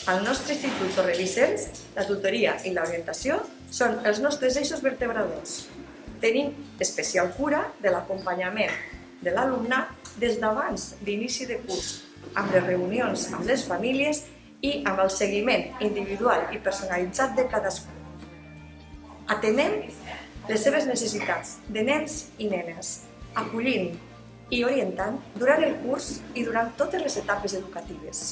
Al nostre Institut Torre Vicenç, la tutoria i l'orientació són els nostres eixos vertebradors. Tenim especial cura de l'acompanyament de l'alumnat des d'abans d'inici de curs, amb les reunions amb les famílies i amb el seguiment individual i personalitzat de cadascú. Atenem les seves necessitats de nens i nenes, acollint i orientant durant el curs i durant totes les etapes educatives.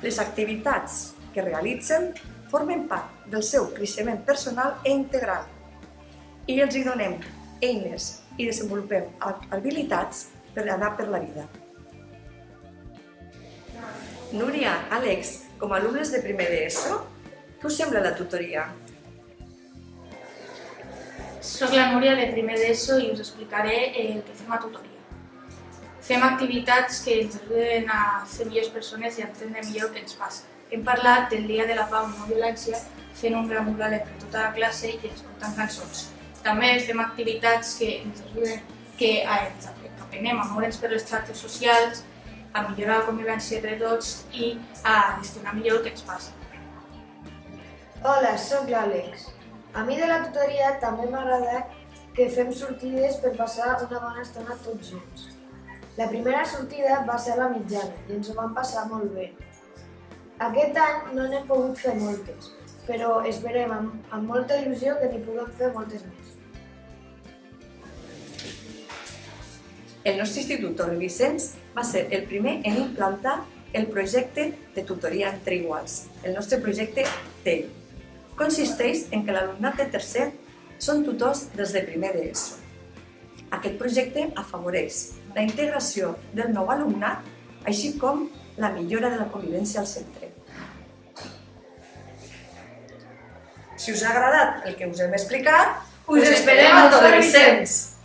Les activitats que realitzen formen part del seu creixement personal i integral i els hi donem eines i desenvolupem habilitats per anar per la vida. Núria, Àlex, com a alumnes de primer d'ESO, què us sembla la tutoria? Soc la Núria de primer d'ESO i us explicaré el que fem a tutoria. Fem activitats que ens ajuden a ser millors persones i a entendre millor el que ens passa. Hem parlat del Dia de la Pau i No Violència fent un gran mural per tota la classe i escoltant cançons. També fem activitats que ens ajuden que aprenem a moure'ns per les xarxes socials, a millorar la convivència entre tots i a gestionar millor el que ens passa. Hola, soc l'Àlex. A mi de la tutoria també m'agrada que fem sortides per passar una bona estona tots junts. La primera sortida va ser a la mitjana i ens ho vam passar molt bé. Aquest any no n'hem pogut fer moltes, però esperem amb molta il·lusió que n'hi puguem fer moltes més. El nostre Institut Torre Vicenç va ser el primer en implantar el projecte de tutoria entre iguals, el nostre projecte TEI. Consisteix en que l'alumnat de tercer són tutors des de primer d'ESO. Aquest projecte afavoreix la integració del nou alumnat, així com la millora de la convivència al centre. Si us ha agradat el que us hem explicat, us esperem a Torre Vicenç!